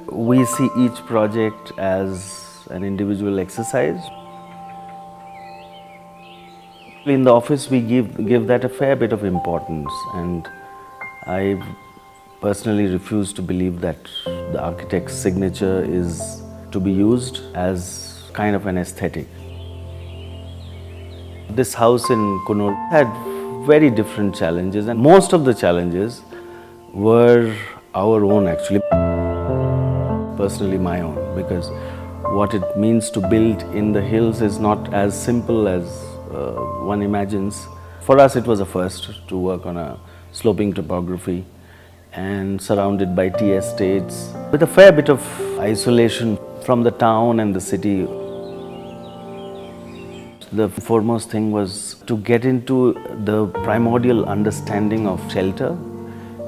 we see each project as an individual exercise. In the office, we give that a fair bit of importance, and I personally refuse to believe that the architect's signature is to be used as kind of an aesthetic. This house in Coonoor had very different challenges, and most of the challenges were our own actually. Personally my own, because what it means to build in the hills is not as simple as one imagines. For us it was a first to work on a sloping topography and surrounded by tea estates with a fair bit of isolation from the town and the city. The foremost thing was to get into the primordial understanding of shelter,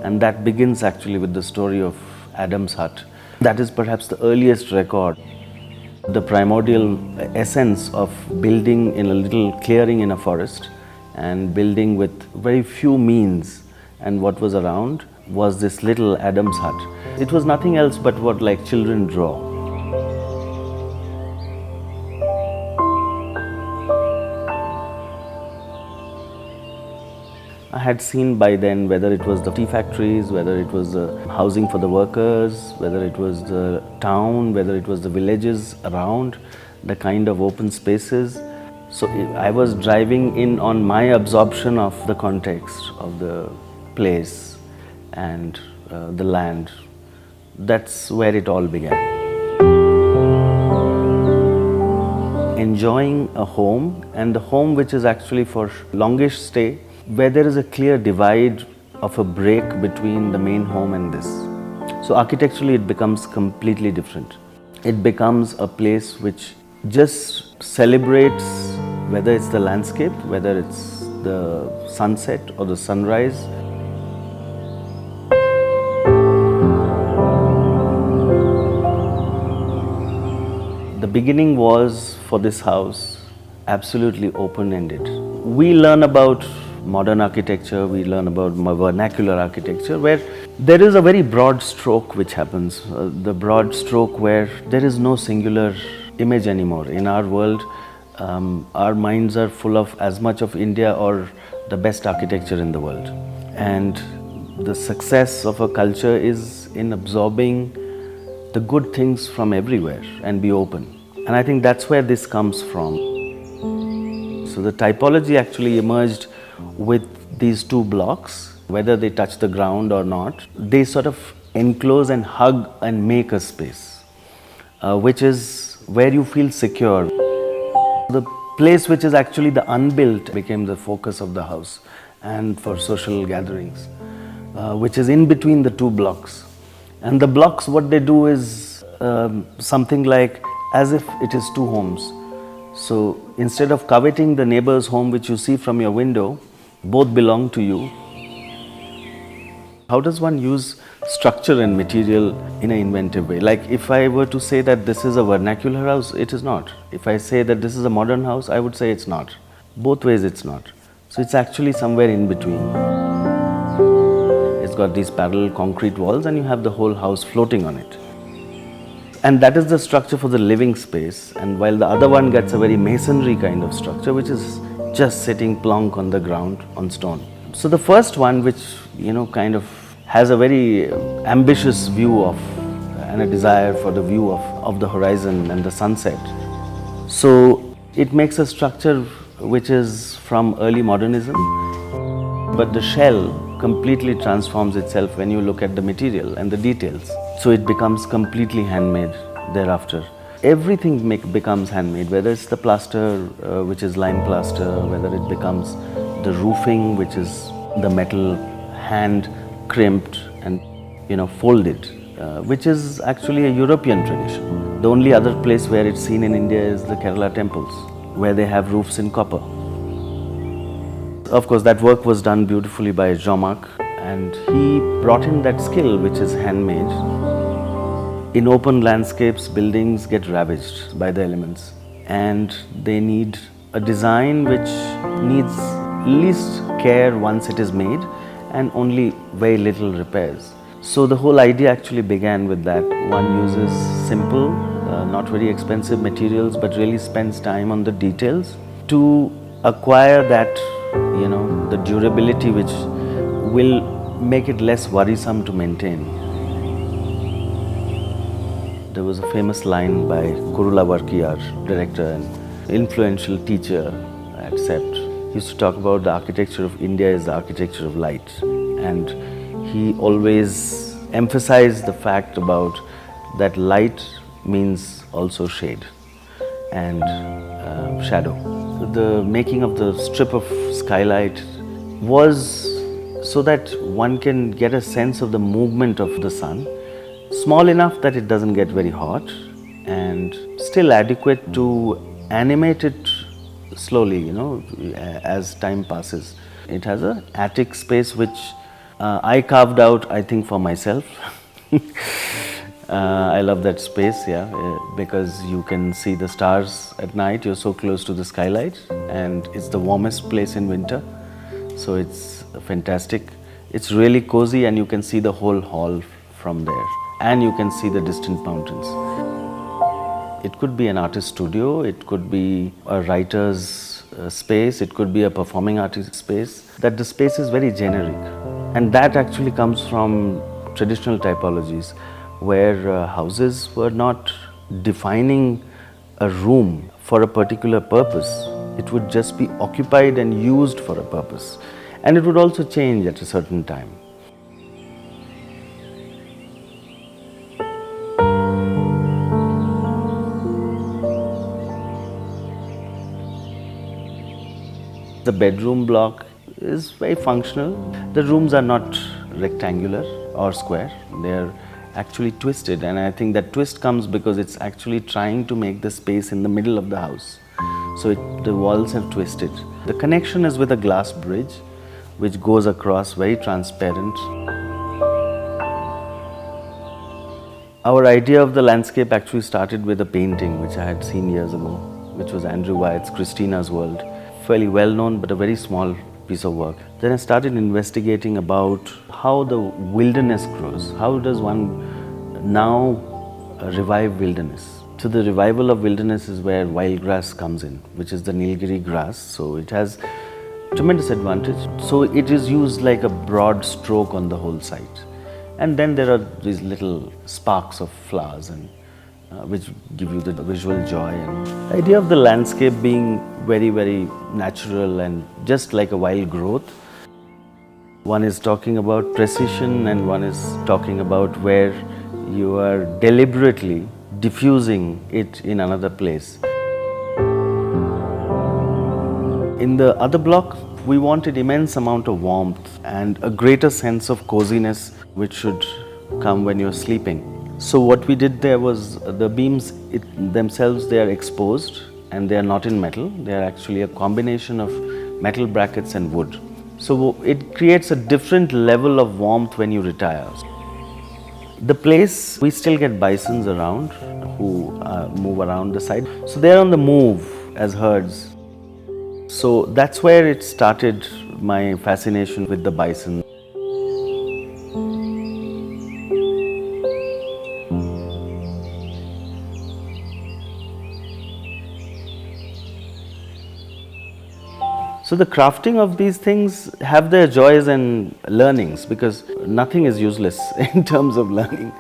and that begins actually with the story of Adam's hut. That is perhaps the earliest record. The primordial essence of building in a little clearing in a forest and building with very few means, and what was around was this little Adam's hut. It was nothing else but what like children draw. I had seen by then whether it was the tea factories, whether it was the housing for the workers, whether it was the town, whether it was the villages around, the kind of open spaces. So I was driving in on my absorption of the context of the place and the land. That's where it all began. Enjoying a home, and the home which is actually for longish stay, where there is a clear divide of a break between the main home and this. So architecturally it becomes completely different. It becomes a place which just celebrates, whether it's the landscape, whether it's the sunset or the sunrise. The beginning was, for this house, absolutely open-ended. We learn about modern architecture, we learn about vernacular architecture, where there is a very broad stroke which happens. The broad stroke where there is no singular image anymore. In our world, our minds are full of as much of India or the best architecture in the world. And the success of a culture is in absorbing the good things from everywhere and be open. And I think that's where this comes from. So the typology actually emerged with these two blocks, whether they touch the ground or not. They sort of enclose and hug and make a space, which is where you feel secure. The place which is actually the unbuilt became the focus of the house and for social gatherings, which is in between the two blocks. And the blocks, what they do is something like as if it is two homes. So instead of coveting the neighbor's home which you see from your window, both belong to you. How does one use structure and material in an inventive way? Like if I were to say that this is a vernacular house, it is not. If I say that this is a modern house, I would say it's not. Both ways it's not. So it's actually somewhere in between. It's got these parallel concrete walls and you have the whole house floating on it. And that is the structure for the living space, and while the other one gets a very masonry kind of structure which is just sitting plonk on the ground on stone. So the first one, which kind of has a very ambitious view of and a desire for the view of the horizon and the sunset. So it makes a structure which is from early modernism, but the shell completely transforms itself when you look at the material and the details. So it becomes completely handmade thereafter. Everything becomes handmade, whether it's the plaster, which is lime plaster, whether it becomes the roofing, which is the metal hand crimped and folded, which is actually a European tradition. The only other place where it's seen in India is the Kerala temples, where they have roofs in copper. Of course, that work was done beautifully by Jean-Marc, and he brought in that skill which is handmade. In open landscapes, buildings get ravaged by the elements, and they need a design which needs least care once it is made and only very little repairs. So the whole idea actually began with that. One uses simple, not very expensive materials, but really spends time on the details to acquire that, the durability which will make it less worrisome to maintain. There was a famous line by Kurulavarki, our director and influential teacher at SEPT. He used to talk about the architecture of India is the architecture of light. And he always emphasized the fact about that light means also shade and shadow. The making of the strip of skylight was so that one can get a sense of the movement of the sun, small enough that it doesn't get very hot and still adequate to animate it slowly, as time passes. It has an attic space which I carved out, I think, for myself. I love that space, because you can see the stars at night. You're so close to the skylight, and it's the warmest place in winter. So it's fantastic. It's really cozy, and you can see the whole hall from there, and you can see the distant mountains. It could be an artist studio, it could be a writer's space, it could be a performing artist space. That the space is very generic, and that actually comes from traditional typologies where houses were not defining a room for a particular purpose. It would just be occupied and used for a purpose, and it would also change at a certain time. The bedroom block is very functional. The rooms are not rectangular or square. They are actually twisted, and I think that twist comes because it's actually trying to make the space in the middle of the house. So the walls have twisted. The connection is with a glass bridge which goes across, very transparent. Our idea of the landscape actually started with a painting which I had seen years ago, which was Andrew Wyatt's Christina's World. Fairly well known, but a very small piece of work. Then I started investigating about how the wilderness grows. How does one now revive wilderness? So the revival of wilderness is where wildgrass comes in, which is the Nilgiris grass. So it has tremendous advantage. So it is used like a broad stroke on the whole site. And then there are these little sparks of flowers and which give you the visual joy. And the idea of the landscape being very, very natural and just like a wild growth. One is talking about precision and one is talking about where you are deliberately diffusing it in another place. In the other block, we wanted immense amount of warmth and a greater sense of coziness which should come when you're sleeping. So what we did there was the beams themselves, they are exposed and they are not in metal. They are actually a combination of metal brackets and wood. So it creates a different level of warmth when you retire. The place, we still get bisons around who move around the side. So they're on the move as herds. So that's where it started, my fascination with the bison. So the crafting of these things have their joys and learnings, because nothing is useless in terms of learning,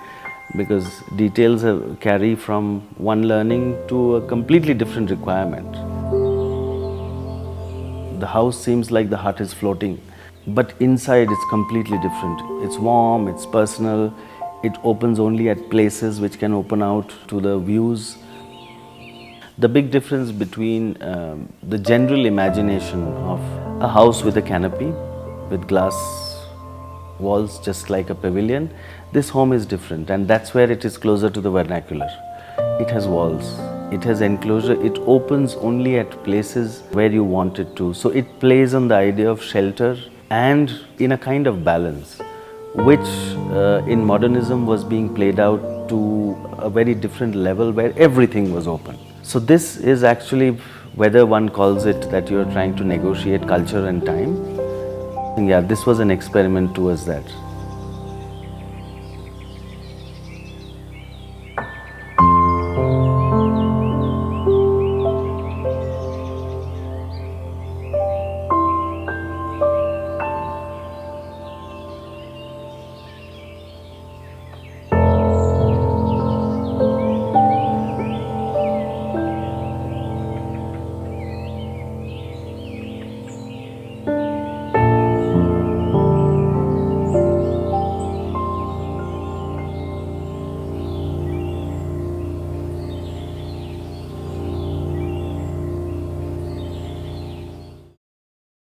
because details carry from one learning to a completely different requirement. The house seems like the hut is floating, but inside it's completely different. It's warm, it's personal, it opens only at places which can open out to the views. The big difference between the general imagination of a house with a canopy, with glass walls just like a pavilion, this home is different, and that's where it is closer to the vernacular. It has walls, it has enclosure, it opens only at places where you want it to. So it plays on the idea of shelter and in a kind of balance, which in modernism was being played out to a very different level where everything was open. So this is actually, whether one calls it that you're trying to negotiate culture and time, yeah, this was an experiment towards that.